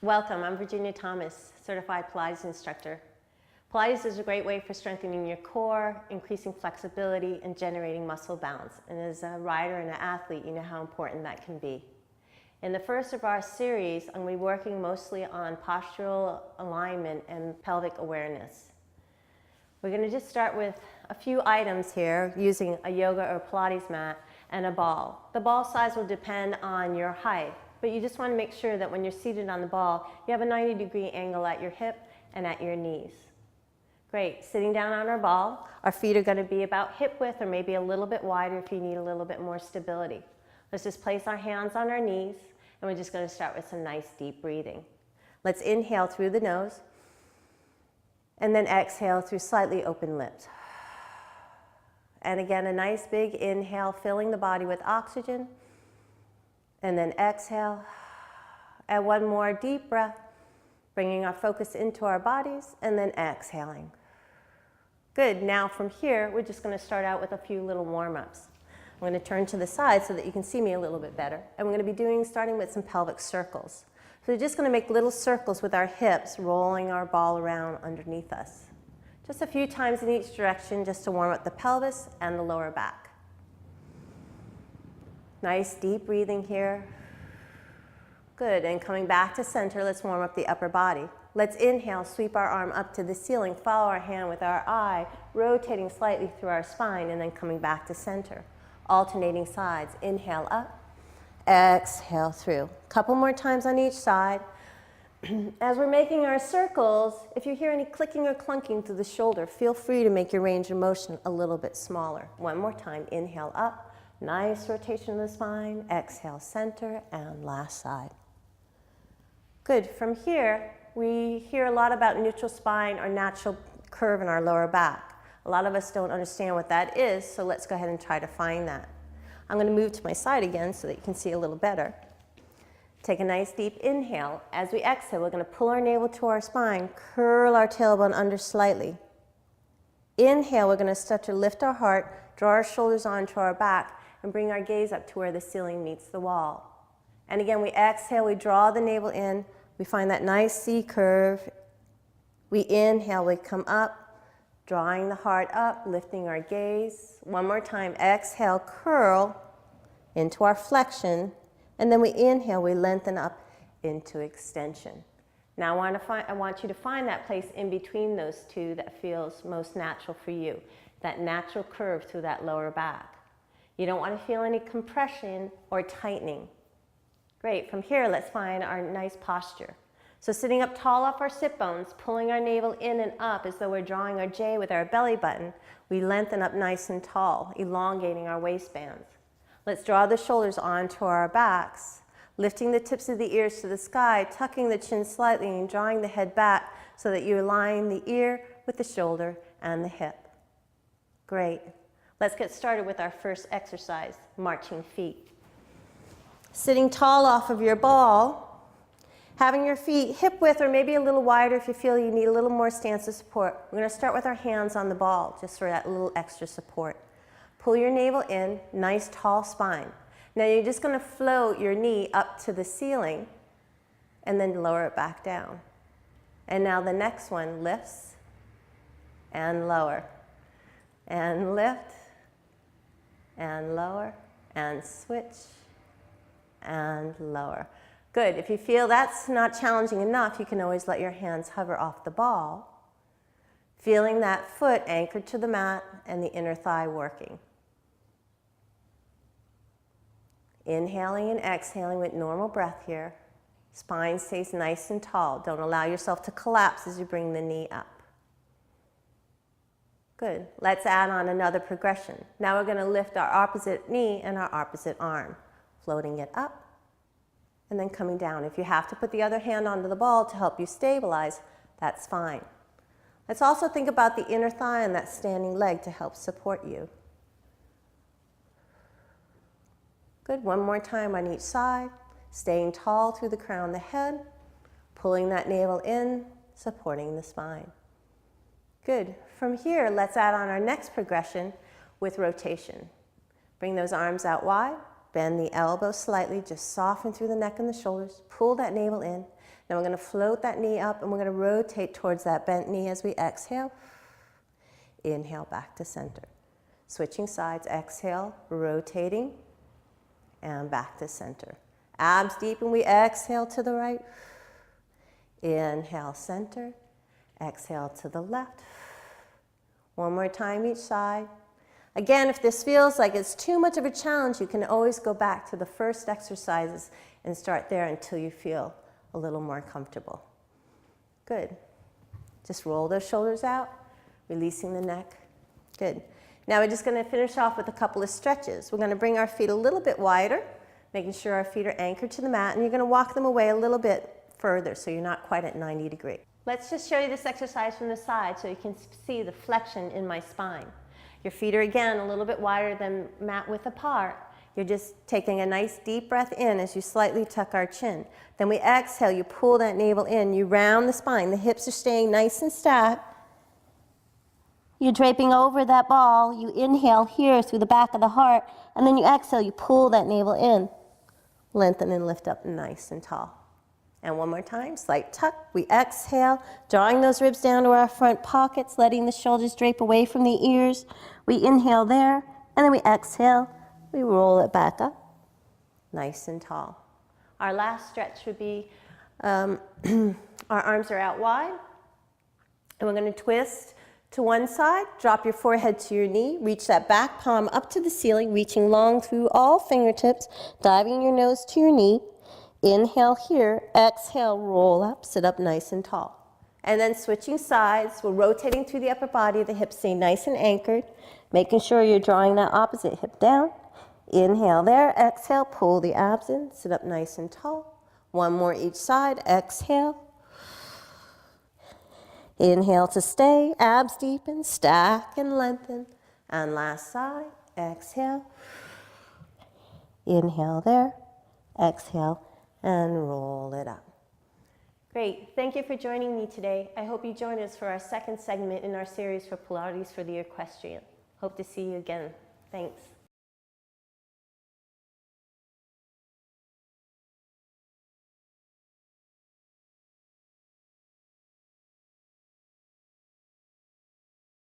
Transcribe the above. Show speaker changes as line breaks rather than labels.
Welcome, I'm Virginia Thomas, Certified Pilates Instructor. Pilates is a great way for strengthening your core, increasing flexibility, and generating muscle balance. And as a rider and an athlete, you know how important that can be. In the first of our series, I'm going to be working mostly on postural alignment and pelvic awareness. We're going to just start with a few items here using a yoga or Pilates mat and a ball. The ball size will depend on your height, but you just want to make sure that when you're seated on the ball, you have a 90-degree angle at your hip and at your knees. Great. Sitting down on our ball, our feet are going to be about hip width or maybe a little bit wider if you need a little bit more stability. Let's just place our hands on our knees, and we're just going to start with some nice deep breathing. Let's inhale through the nose, and then exhale through slightly open lips. And again, a nice big inhale, filling the body with oxygen, and then exhale. And one more deep breath, bringing our focus into our bodies, and then exhaling. Good. Now from here, we're just going to start out with a few little warm-ups. I'm going to turn to the side so that you can see me a little bit better. And we're going to be starting with some pelvic circles. So we're just going to make little circles with our hips, rolling our ball around underneath us. Just a few times in each direction, just to warm up the pelvis and the lower back. Nice deep breathing here. Good, and coming back to center, let's warm up the upper body. Let's inhale, sweep our arm up to the ceiling, follow our hand with our eye, rotating slightly through our spine, and then coming back to center. Alternating sides, inhale up, exhale through. A couple more times on each side. As we're making our circles, if you hear any clicking or clunking through the shoulder, feel free to make your range of motion a little bit smaller. One more time, inhale up, nice rotation of the spine, exhale center, and last side. Good. From here, we hear a lot about neutral spine or natural curve in our lower back. A lot of us don't understand what that is, so let's go ahead and try to find that. I'm going to move to my side again so that you can see a little better. Take a nice deep inhale. As we exhale, we're going to pull our navel to our spine, curl our tailbone under slightly. Inhale, we're going to start to lift our heart, draw our shoulders onto our back, and bring our gaze up to where the ceiling meets the wall. And again, we exhale, we draw the navel in, we find that nice C curve. We inhale, we come up, drawing the heart up, lifting our gaze. One more time, exhale, curl into our flexion, and then we inhale, we lengthen up into extension. Now I want you to find that place in between those two that feels most natural for you, that natural curve through that lower back. You don't want to feel any compression or tightening. Great. From here, let's find our nice posture. So sitting up tall off our sit bones, pulling our navel in and up as though we're drawing our J with our belly button, we lengthen up nice and tall, elongating our waistbands. Let's draw the shoulders onto our backs, lifting the tips of the ears to the sky, tucking the chin slightly and drawing the head back so that you align the ear with the shoulder and the hip. Great. Let's get started with our first exercise, marching feet. Sitting tall off of your ball, having your feet hip width or maybe a little wider if you feel you need a little more stance of support. We're going to start with our hands on the ball, just for that little extra support. Pull your navel in, nice tall spine. Now you're just going to float your knee up to the ceiling and then lower it back down. And now the next one lifts and lower and lift and lower and switch and lower. Good. If you feel that's not challenging enough, you can always let your hands hover off the ball, feeling that foot anchored to the mat and the inner thigh working. Inhaling and exhaling with normal breath here. Spine stays nice and tall. Don't allow yourself to collapse as you bring the knee up. Good. Let's add on another progression. Now we're going to lift our opposite knee and our opposite arm, floating it up and then coming down. If you have to put the other hand onto the ball to help you stabilize, that's fine. Let's also think about the inner thigh and that standing leg to help support you. Good. One more time on each side, staying tall through the crown of the head, pulling that navel in, supporting the spine. Good. From here, let's add on our next progression with rotation. Bring those arms out wide, bend the elbows slightly, just soften through the neck and the shoulders, pull that navel in. Then we're going to float that knee up and we're going to rotate towards that bent knee as we exhale. Inhale, back to center. Switching sides, exhale, rotating, and back to center. Abs deep and we exhale to the right. Inhale, center. Exhale to the left. One more time each side. Again, if this feels like it's too much of a challenge, you can always go back to the first exercises and start there until you feel a little more comfortable. Good. Just roll those shoulders out, releasing the neck. Good. Now we're just going to finish off with a couple of stretches. We're going to bring our feet a little bit wider, making sure our feet are anchored to the mat, and you're going to walk them away a little bit further so you're not quite at 90 degrees. Let's just show you this exercise from the side so you can see the flexion in my spine. Your feet are again a little bit wider than mat width apart. You're just taking a nice deep breath in as you slightly tuck our chin. Then we exhale, you pull that navel in, you round the spine, the hips are staying nice and stacked. You're draping over that ball, you inhale here through the back of the heart, and then you exhale, you pull that navel in. Lengthen and lift up nice and tall. And one more time, slight tuck, we exhale, drawing those ribs down to our front pockets, letting the shoulders drape away from the ears. We inhale there, and then we exhale, we roll it back up, nice and tall. Our last stretch would be, our arms are out wide, and we're going to twist to one side, drop your forehead to your knee, reach that back palm up to the ceiling, reaching long through all fingertips, diving your nose to your knee. Inhale here, exhale, roll up, sit up nice and tall. And then switching sides, we're rotating through the upper body, the hips stay nice and anchored, making sure you're drawing that opposite hip down. Inhale there, exhale, pull the abs in, sit up nice and tall. One more each side, exhale. Inhale to stay, abs deepen, stack and lengthen. And last side, exhale. Inhale there, exhale, and roll it up. Great, thank you for joining me today. I hope you join us for our second segment in our series for Pilates for the Equestrian. Hope to see you again. Thanks.